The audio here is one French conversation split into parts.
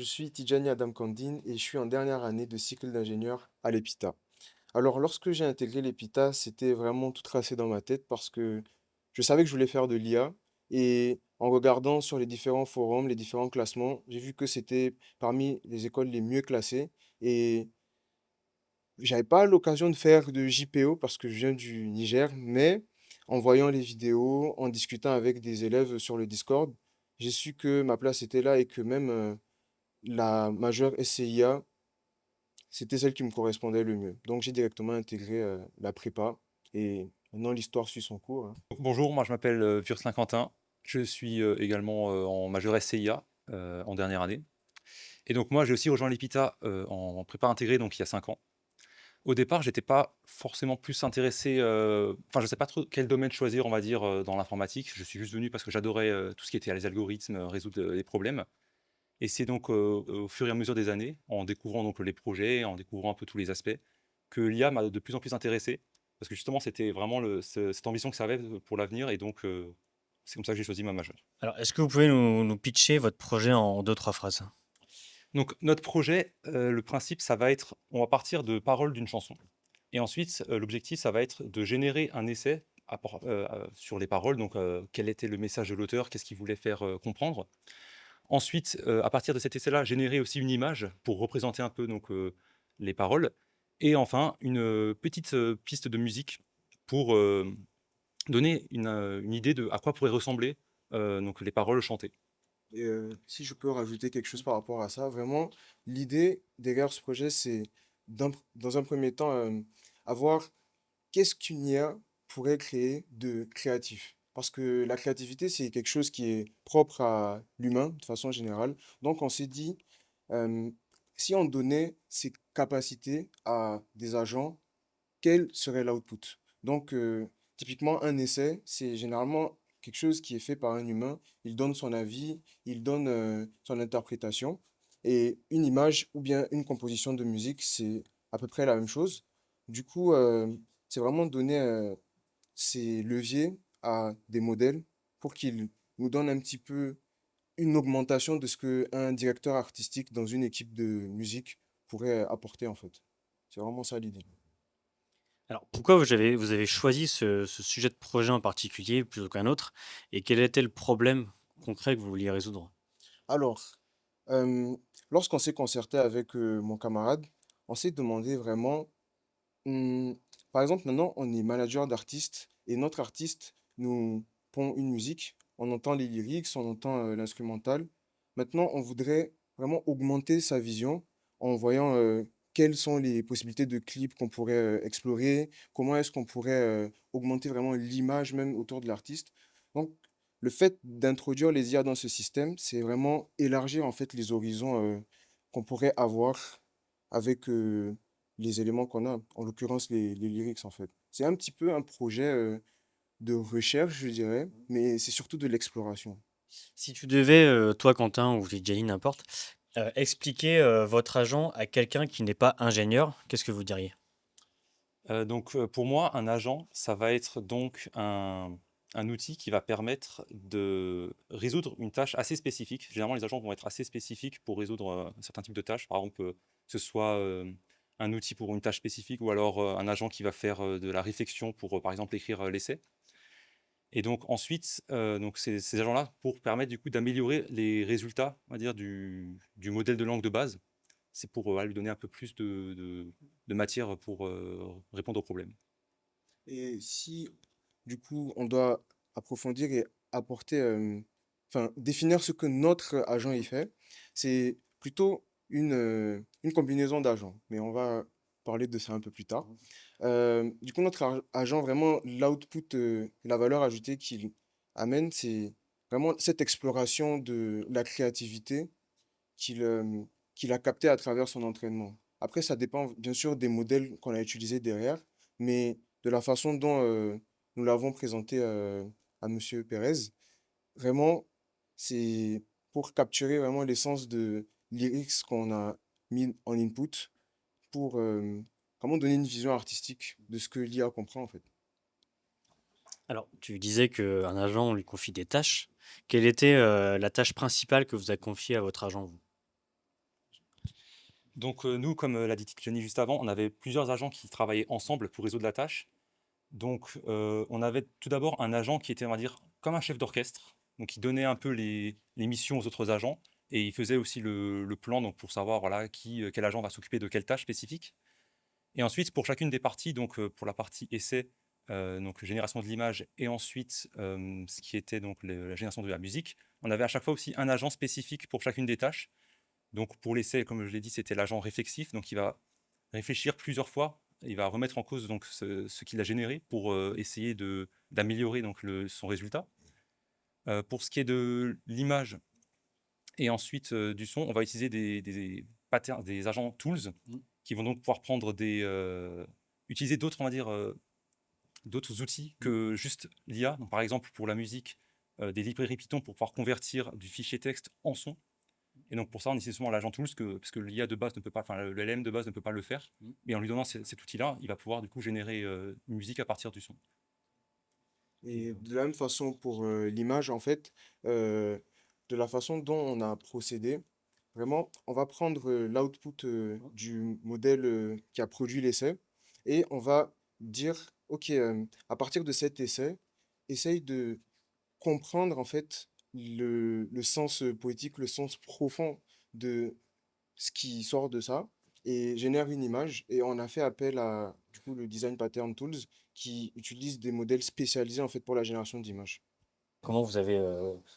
je suis Tidjani Adam Kandine et je suis en dernière année de cycle d'ingénieur à l'EPITA. Alors, lorsque j'ai intégré l'EPITA, c'était vraiment tout tracé dans ma tête parce que je savais que je voulais faire de l'IA et en regardant sur les différents forums, les différents classements, j'ai vu que c'était parmi les écoles les mieux classées et j'avais pas l'occasion de faire de JPO parce que je viens du Niger, mais en voyant les vidéos, en discutant avec des élèves sur le Discord, j'ai su que ma place était là et que même la majeure SCIA, c'était celle qui me correspondait le mieux. Donc j'ai directement intégré la prépa et maintenant l'histoire suit son cours, hein. Bonjour, moi je m'appelle Furslin Quentin. Je suis également en majeure SCIA en dernière année. Et donc moi j'ai aussi rejoint l'EPITA en prépa intégrée donc il y a 5 ans. Au départ, j'étais pas forcément plus intéressé, enfin je sais pas trop quel domaine choisir, on va dire, dans l'informatique. Je suis juste venu parce que j'adorais tout ce qui était les algorithmes, résoudre des problèmes. Et c'est donc au fur et à mesure des années, en découvrant donc les projets, en découvrant un peu tous les aspects, que l'IA m'a de plus en plus intéressé. Parce que justement, c'était vraiment cette ambition que ça avait pour l'avenir. Et donc, c'est comme ça que j'ai choisi ma majeure. Alors, est-ce que vous pouvez nous pitcher votre projet en deux, trois phrases? Donc, notre projet, le principe, ça va être, on va partir de paroles d'une chanson. Et ensuite, l'objectif, ça va être de générer un essai sur les paroles. Donc, quel était le message de l'auteur, qu'est-ce qu'il voulait faire comprendre. Ensuite, à partir de cet essai-là, générer aussi une image pour représenter un peu donc, les paroles et enfin une, petite, piste de musique pour, donner une idée de à quoi pourraient ressembler, donc les paroles chantées. Et si je peux rajouter quelque chose par rapport à ça, vraiment, l'idée derrière ce projet, c'est dans un premier temps, avoir qu'est-ce qu'une IA pourrait créer de créatif? Parce que la créativité, c'est quelque chose qui est propre à l'humain de façon générale. Donc, on s'est dit, euh, si on donnait ces capacités à des agents, quel serait l'output? Donc, typiquement, un essai, c'est généralement quelque chose qui est fait par un humain. Il donne son avis, il donne son interprétation. Et une image ou bien une composition de musique, c'est à peu près la même chose. Du coup, c'est vraiment donner ces leviers à des modèles pour qu'ils nous donnent un petit peu une augmentation de ce qu'un directeur artistique dans une équipe de musique pourrait apporter, en fait. C'est vraiment ça l'idée. Alors, pourquoi vous avez choisi ce sujet de projet en particulier plutôt qu'un autre? Et quel était le problème concret que vous vouliez résoudre? Alors, euh, lorsqu'on s'est concerté avec mon camarade, on s'est demandé vraiment, hmm, par exemple, maintenant, on est manager d'artistes et notre artiste nous pond une musique, on entend les lyrics, on entend l'instrumental. Maintenant, on voudrait vraiment augmenter sa vision en voyant quelles sont les possibilités de clips qu'on pourrait explorer, comment est-ce qu'on pourrait augmenter vraiment l'image même autour de l'artiste. Donc, le fait d'introduire les IA dans ce système, c'est vraiment élargir en fait les horizons qu'on pourrait avoir avec les éléments qu'on a, en l'occurrence les lyrics en fait. C'est un petit peu un projet de recherche, je dirais, mais c'est surtout de l'exploration. Si tu devais, toi Quentin ou Lidjali, n'importe, expliquer, votre agent à quelqu'un qui n'est pas ingénieur, qu'est-ce que vous diriez? Donc, pour moi, un agent, ça va être donc un outil qui va permettre de résoudre une tâche assez spécifique. Généralement, les agents vont être assez spécifiques pour résoudre, certains types de tâches. Par exemple, que ce soit, un outil pour une tâche spécifique ou alors, un agent qui va faire, de la réflexion pour, par exemple, écrire, l'essai et donc ensuite, donc ces agents-là pour permettre du coup d'améliorer les résultats, on va dire du modèle de langue de base. C'est pour, voilà, lui donner un peu plus de matière pour, répondre aux problèmes. Et si du coup on doit approfondir et apporter, enfin définir ce que notre agent y fait, c'est plutôt une combinaison d'agents, mais on va parler de ça un peu plus tard. Du coup, notre agent, vraiment, l'output, la valeur ajoutée qu'il amène, c'est vraiment cette exploration de la créativité qu'il qu'il a capté à travers son entraînement. Après, ça dépend bien sûr des modèles qu'on a utilisés derrière, mais de la façon dont nous l'avons présenté à Monsieur Pérez, vraiment, c'est pour capturer vraiment l'essence de lyrics qu'on a mis en input pour vraiment donner une vision artistique de ce que l'IA comprend en fait. Alors, tu disais qu'un agent, on lui confie des tâches. Quelle était, la tâche principale que vous avez confiée à votre agent, vous? Donc, nous, comme l'a dit Jenny juste avant, on avait plusieurs agents qui travaillaient ensemble pour résoudre la tâche. Donc, on avait tout d'abord un agent qui était, on va dire, comme un chef d'orchestre. Donc, il donnait un peu les missions aux autres agents et il faisait aussi le plan donc pour savoir voilà, quel agent va s'occuper de quelle tâche spécifique. Et ensuite, pour chacune des parties, donc pour la partie essai, donc génération de l'image, et ensuite ce qui était donc la génération de la musique, on avait à chaque fois aussi un agent spécifique pour chacune des tâches. Donc pour l'essai, comme je l'ai dit, c'était l'agent réflexif, donc il va réfléchir plusieurs fois, il va remettre en cause donc ce qu'il a généré pour essayer d'améliorer donc son résultat. Pour ce qui est de l'image et ensuite du son, on va utiliser des patterns, des agents tools Mmh. qui vont donc pouvoir prendre utiliser d'autres, on va dire, d'autres outils que juste l'IA. Donc par exemple pour la musique, des librairies Python pour pouvoir convertir du fichier texte en son. Et donc pour ça, on utilise souvent l'agent tools parce que l'IA de base ne peut pas, enfin le LM de base ne peut pas le faire. Mmh. Mais en lui donnant cet outil-là, il va pouvoir du coup générer une musique à partir du son. Et de la même façon pour l'image, en fait, de la façon dont on a procédé, vraiment, on va prendre l'output du modèle qui a produit l'essai et on va dire, OK, à partir de cet essai, essaye de comprendre en fait le sens poétique, le sens profond de ce qui sort de ça et génère une image. Et on a fait appel à du coup le Design Pattern Tools qui utilise des modèles spécialisés en fait pour la génération d'images. Comment vous avez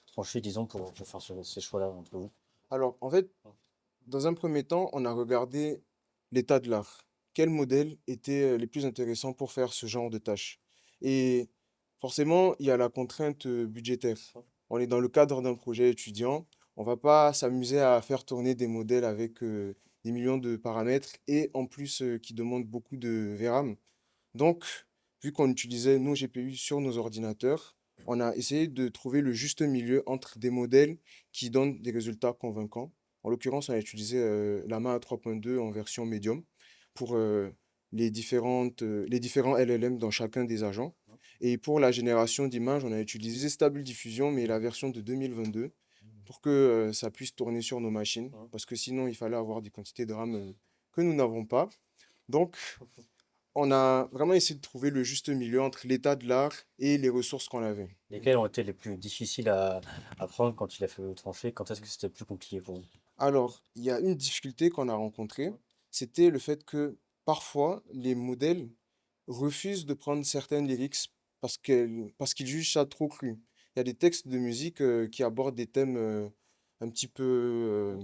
tranché, disons, pour faire ces choix-là entre vous? Alors en fait, dans un premier temps, on a regardé l'état de l'art. Quels modèles étaient les plus intéressants pour faire ce genre de tâches? Et forcément, il y a la contrainte budgétaire. On est dans le cadre d'un projet étudiant. On va pas s'amuser à faire tourner des modèles avec des millions de paramètres et en plus qui demandent beaucoup de VRAM. Donc, vu qu'on utilisait nos GPU sur nos ordinateurs, on a essayé de trouver le juste milieu entre des modèles qui donnent des résultats convaincants. En l'occurrence, on a utilisé la Llama 3.2 en version médium pour les différents LLM dans chacun des agents. Et pour la génération d'images, on a utilisé Stable Diffusion, mais la version de 2022, pour que ça puisse tourner sur nos machines, parce que sinon, il fallait avoir des quantités de RAM que nous n'avons pas. Donc, on a vraiment essayé de trouver le juste milieu entre l'état de l'art et les ressources qu'on avait. Lesquels ont été les plus difficiles à prendre quand il a fallu trancher? Quand est-ce que c'était le plus compliqué pour vous? Alors, il y a une difficulté qu'on a rencontrée, c'était le fait que parfois, les modèles refusent de prendre certaines lyrics parce qu'ils jugent ça trop cru. Il y a des textes de musique qui abordent des thèmes un petit peu,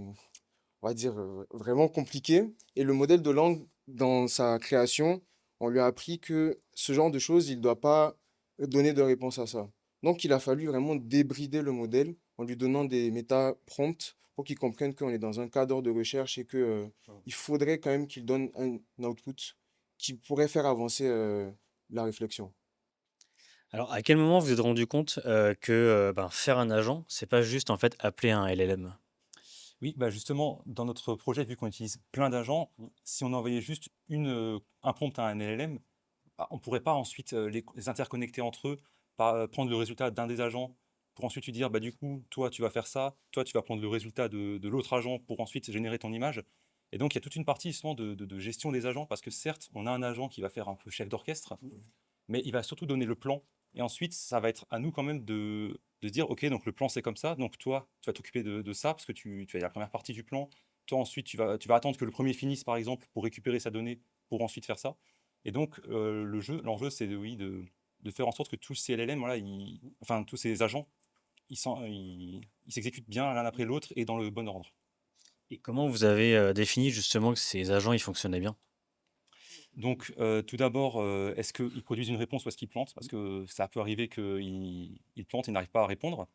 on va dire, vraiment compliqués. Et le modèle de langue, dans sa création, on lui a appris que ce genre de choses, il ne doit pas donner de réponse à ça. Donc, il a fallu vraiment débrider le modèle en lui donnant des méta-prompts pour qu'il comprenne qu'on est dans un cadre de recherche et que, il faudrait quand même qu'il donne un output qui pourrait faire avancer la réflexion. Alors, à quel moment vous vous êtes rendu compte que ben, faire un agent, c'est pas juste en fait appeler un LLM? Oui, bah justement, dans notre projet, vu qu'on utilise plein d'agents, si on envoyait juste un prompt à un LLM, bah, on ne pourrait pas ensuite les interconnecter entre eux, prendre le résultat d'un des agents pour ensuite lui dire, bah, du coup, toi, tu vas faire ça, toi, tu vas prendre le résultat de l'autre agent pour ensuite générer ton image. Et donc, il y a toute une partie justement de gestion des agents, parce que certes, on a un agent qui va faire un peu chef d'orchestre, mais il va surtout donner le plan. Et ensuite, ça va être à nous quand même de se dire, OK, donc le plan c'est comme ça, donc toi, tu vas t'occuper de ça, parce que tu as la première partie du plan. Toi, ensuite, tu vas attendre que le premier finisse, par exemple, pour récupérer sa donnée, pour ensuite faire ça. Et donc, l'enjeu, c'est oui, de faire en sorte que tous ces LLM, voilà, enfin, tous ces agents, ils s'exécutent bien l'un après l'autre et dans le bon ordre. Et comment vous avez défini justement que ces agents ils fonctionnaient bien? Donc, tout d'abord, est-ce qu'ils produisent une réponse ou est-ce qu'ils plantent? Parce que ça peut arriver qu'ils plantent et n'arrivent pas à répondre.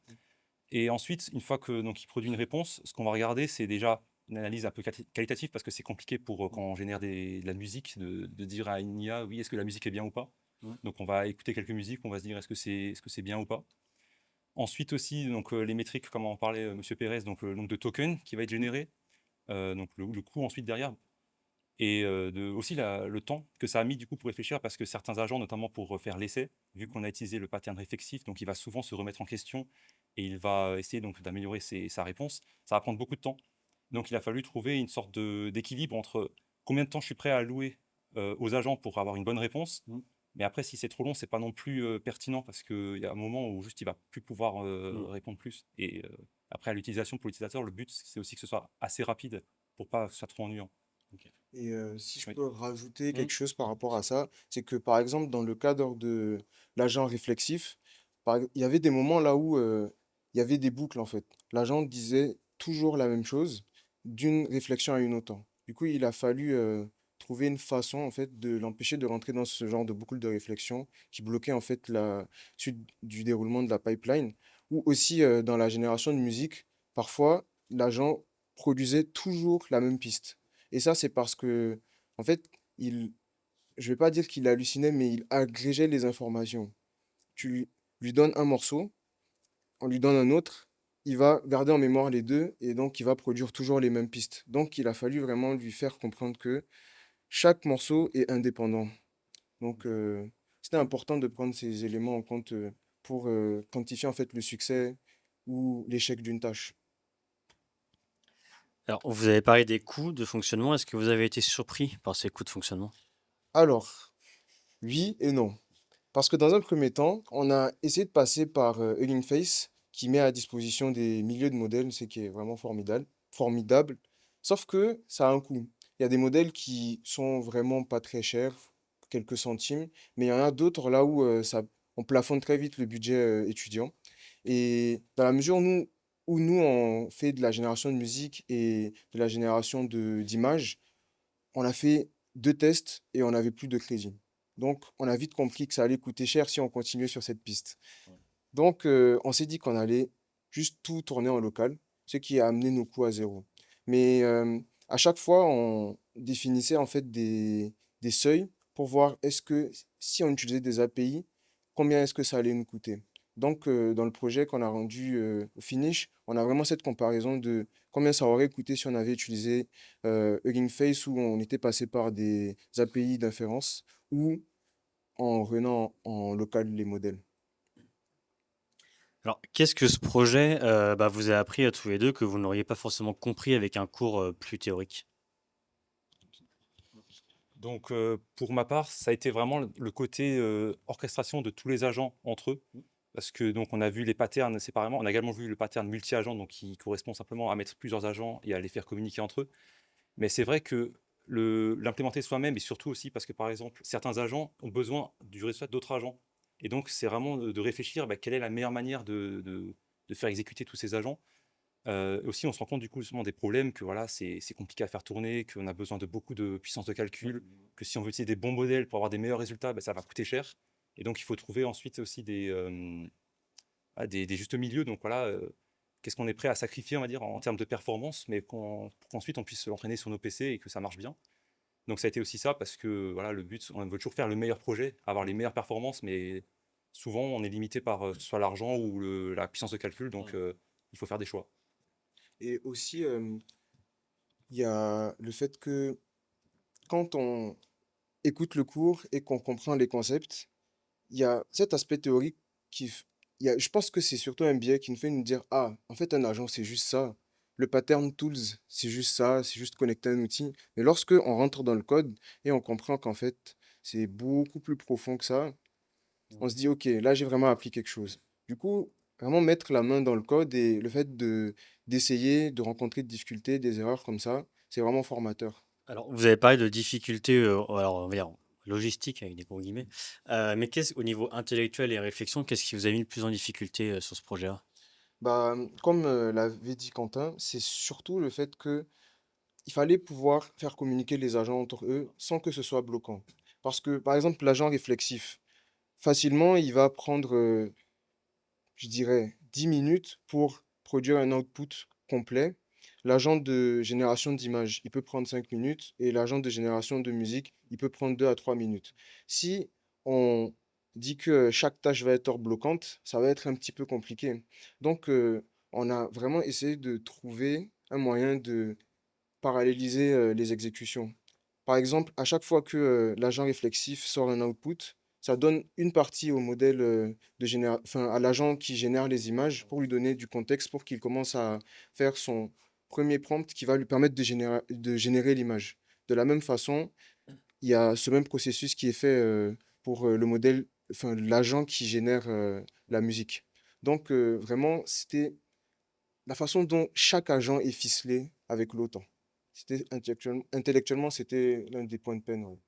Et ensuite, une fois que donc il produit une réponse, ce qu'on va regarder, c'est déjà une analyse un peu qualitative parce que c'est compliqué pour quand on génère de la musique de dire à une IA, oui, est-ce que la musique est bien ou pas? Ouais. Donc, on va écouter quelques musiques, on va se dire, est-ce que c'est bien ou pas? Ensuite aussi, donc, les métriques, comme en parlait Monsieur Pérez, donc le nombre de tokens qui va être généré, donc le coût ensuite derrière, et aussi le temps que ça a mis du coup pour réfléchir parce que certains agents, notamment pour refaire l'essai, vu qu'on a utilisé le pattern réflexif, donc il va souvent se remettre en question et il va essayer donc d'améliorer sa réponse. Ça va prendre beaucoup de temps. Donc il a fallu trouver une sorte d'équilibre entre combien de temps je suis prêt à allouer aux agents pour avoir une bonne réponse. Mmh. Mais après, si c'est trop long, c'est pas non plus pertinent parce qu'il y a un moment où juste il va plus pouvoir Mmh. répondre plus. Et après, à l'utilisation pour l'utilisateur, le but, c'est aussi que ce soit assez rapide pour pas que ce soit trop ennuyant. OK. Et si je Oui. peux rajouter Mmh. quelque chose par rapport à ça, c'est que par exemple, dans le cadre de l'agent réflexif, il y avait des moments là où il y avait des boucles en fait. L'agent disait toujours la même chose d'une réflexion à une autre. Du coup, il a fallu trouver une façon en fait de l'empêcher de rentrer dans ce genre de boucle de réflexion qui bloquait en fait la suite du déroulement de la pipeline. Ou aussi dans la génération de musique, parfois l'agent produisait toujours la même piste. Et ça, c'est parce que, en fait, il, je vais pas dire qu'il hallucinait, mais il agrégeait les informations. Tu lui donnes un morceau, on lui donne un autre, il va garder en mémoire les deux et donc il va produire toujours les mêmes pistes. Donc, il a fallu vraiment lui faire comprendre que chaque morceau est indépendant. Donc, c'était important de prendre ces éléments en compte pour quantifier en fait le succès ou l'échec d'une tâche. Alors, vous avez parlé des coûts de fonctionnement. Est-ce que vous avez été surpris par ces coûts de fonctionnement? Alors, oui et non. Parce que dans un premier temps, on a essayé de passer par Hugging Face, qui met à disposition des milliers de modèles, ce qui est vraiment formidable, formidable. Sauf que ça a un coût. Il y a des modèles qui sont vraiment pas très chers, quelques centimes, mais il y en a d'autres là où on plafonne très vite le budget étudiant. Et dans la mesure où nous, on fait de la génération de musique et de la génération d'images, on a fait 2 tests et on n'avait plus de crédit. Donc, on a vite compris que ça allait coûter cher si on continuait sur cette piste. Ouais. Donc, on s'est dit qu'on allait juste tout tourner en local, ce qui a amené nos coûts à zéro. Mais à chaque fois, on définissait en fait des seuils pour voir est-ce que si on utilisait des API, combien est-ce que ça allait nous coûter. Donc, dans le projet qu'on a rendu au finish, on a vraiment cette comparaison de combien ça aurait coûté si on avait utilisé Hugging Face où on était passé par des API d'inférence ou en renant en local les modèles. Alors, qu'est-ce que ce projet, vous a appris à tous les 2 que vous n'auriez pas forcément compris avec un cours, plus théorique? Donc, pour ma part, ça a été vraiment le côté orchestration de tous les agents entre eux. Mmh. Parce que donc on a vu les patterns séparément. On a également vu le pattern multi-agent, donc qui correspond simplement à mettre plusieurs agents et à les faire communiquer entre eux. Mais c'est vrai que l'implémenter soi-même et surtout aussi parce que, par exemple, certains agents ont besoin du résultat d'autres agents. Et donc, c'est vraiment de réfléchir, quelle est la meilleure manière de faire exécuter tous ces agents. Aussi, on se rend compte du coup justement des problèmes que voilà, c'est compliqué à faire tourner, qu'on a besoin de beaucoup de puissance de calcul, que si on veut utiliser des bons modèles pour avoir des meilleurs résultats, ça va coûter cher. Et donc, il faut trouver ensuite aussi des justes milieux. Donc voilà, qu'est-ce qu'on est prêt à sacrifier, on va dire, en termes de performance, mais pour qu'ensuite on puisse l'entraîner sur nos PC et que ça marche bien. Donc ça a été aussi ça, parce que voilà, le but, on veut toujours faire le meilleur projet, avoir les meilleures performances, mais souvent on est limité par soit l'argent ou la puissance de calcul, donc il faut faire des choix. Et aussi, il y a le fait que quand on écoute le cours et qu'on comprend les concepts, il y a cet aspect théorique je pense que c'est surtout un biais qui nous fait nous dire, ah, en fait, un agent, c'est juste ça. Le pattern tools, c'est juste ça, c'est juste connecter un outil. Mais lorsque on rentre dans le code et on comprend qu'en fait, c'est beaucoup plus profond que ça, Mmh. on se dit, ok, là, j'ai vraiment appris quelque chose. Du coup, vraiment mettre la main dans le code et le fait d'essayer, de rencontrer des difficultés, des erreurs comme ça, c'est vraiment formateur. Alors, vous avez parlé de difficultés, alors on va dire logistiques avec des gros guillemets, mais qu'est-ce au niveau intellectuel et réflexion, qu'est-ce qui vous a mis le plus en difficulté, sur ce projet-là? Bah, comme l'avait dit Quentin, c'est surtout le fait que il fallait pouvoir faire communiquer les agents entre eux sans que ce soit bloquant. Parce que, par exemple, l'agent réflexif, facilement, il va prendre, je dirais, 10 minutes pour produire un output complet. L'agent de génération d'images, il peut prendre 5 minutes et l'agent de génération de musique, il peut prendre 2 à 3 minutes. Si on dit que chaque tâche va être bloquante, ça va être un petit peu compliqué. Donc, on a vraiment essayé de trouver un moyen de paralléliser les exécutions. Par exemple, à chaque fois que l'agent réflexif sort un output, ça donne une partie au modèle enfin, à l'agent qui génère les images pour lui donner du contexte pour qu'il commence à faire son premier prompt qui va lui permettre de générer l'image. De la même façon, il y a ce même processus qui est fait pour le modèle, enfin l'agent qui génère la musique. Donc vraiment, c'était la façon dont chaque agent est ficelé avec l'autre. C'était intellectuellement, c'était l'un des points de peine. Ouais.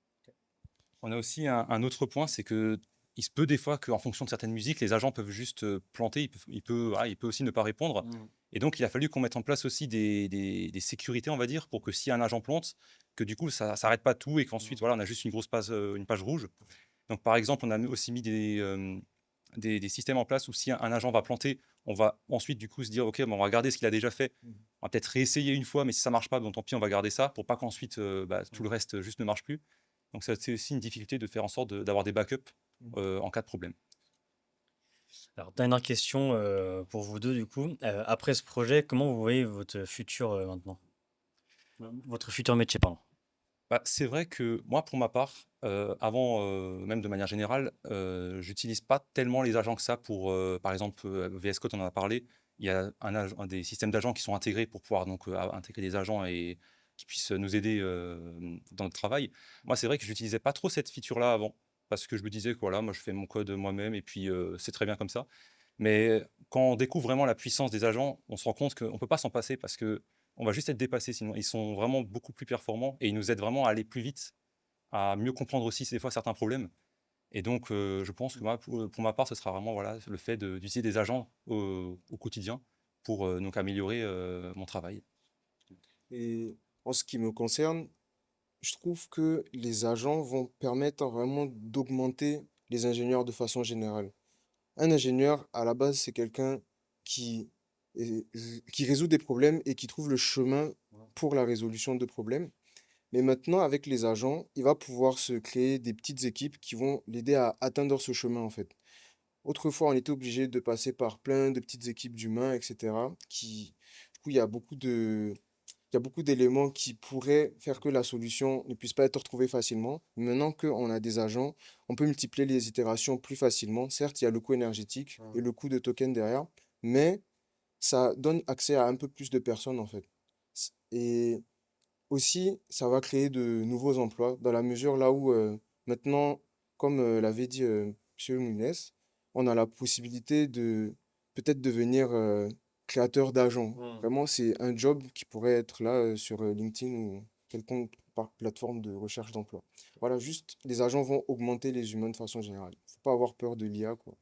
On a aussi un autre point, c'est que il se peut des fois qu'en fonction de certaines musiques, les agents peuvent juste, planter, il peut aussi ne pas répondre Mm. et donc il a fallu qu'on mette en place aussi des sécurités, on va dire, pour que si un agent plante, que du coup ça s'arrête pas tout et qu'ensuite, Mm. voilà, on a juste une page rouge. Donc par exemple, on a aussi mis des systèmes en place où si un agent va planter, on va ensuite du coup se dire: «OK, bon, on va regarder ce qu'il a déjà fait. Mm. On va peut-être réessayer une fois, mais si ça marche pas, bon tant pis, on va garder ça pour pas qu'ensuite, tout le Mm. reste juste ne marche plus». Donc ça, c'est aussi une difficulté de faire en sorte d'avoir des backups, Mm. en cas de problème. Alors, dernière question pour vous deux, du coup. Après ce projet, comment vous voyez votre futur maintenant? Votre futur métier, pardon. Bah, c'est vrai que moi, pour ma part, avant, même de manière générale, j'utilise pas tellement les agents que ça pour, par exemple, VS Code, on en a parlé. Il y a des systèmes d'agents qui sont intégrés pour pouvoir donc, intégrer des agents et qui puissent nous aider, dans le travail. Moi, c'est vrai que j'utilisais pas trop cette feature-là avant, parce que je me disais que voilà, moi je fais mon code moi-même et puis, c'est très bien comme ça. Mais quand on découvre vraiment la puissance des agents, on se rend compte qu'on peut pas s'en passer parce que on va juste être dépassé sinon. Ils sont vraiment beaucoup plus performants et ils nous aident vraiment à aller plus vite, à mieux comprendre aussi des fois certains problèmes. Et donc, je pense que moi, pour ma part, ce sera vraiment voilà, le fait d'utiliser des agents au quotidien pour donc améliorer mon travail. Et en ce qui me concerne, je trouve que les agents vont permettre vraiment d'augmenter les ingénieurs de façon générale. Un ingénieur, à la base, c'est quelqu'un qui, qui résout des problèmes et qui trouve le chemin pour la résolution de problèmes. Mais maintenant, avec les agents, il va pouvoir se créer des petites équipes qui vont l'aider à atteindre ce chemin, en fait. Autrefois, on était obligé de passer par plein de petites équipes d'humains, etc. Du coup, il y a beaucoup d'éléments qui pourraient faire que la solution ne puisse pas être retrouvée facilement. Maintenant qu'on a des agents, on peut multiplier les itérations plus facilement. Certes, il y a le coût énergétique et le coût de token derrière, mais ça donne accès à un peu plus de personnes, en fait. Et aussi, ça va créer de nouveaux emplois dans la mesure là où maintenant, comme l'avait dit M. Mounès, on a la possibilité de peut-être devenir créateur d'agents. Vraiment, c'est un job qui pourrait être là sur LinkedIn ou quelconque plateforme de recherche d'emploi. Voilà, juste les agents vont augmenter les humains de façon générale. Faut pas avoir peur de l'IA, quoi.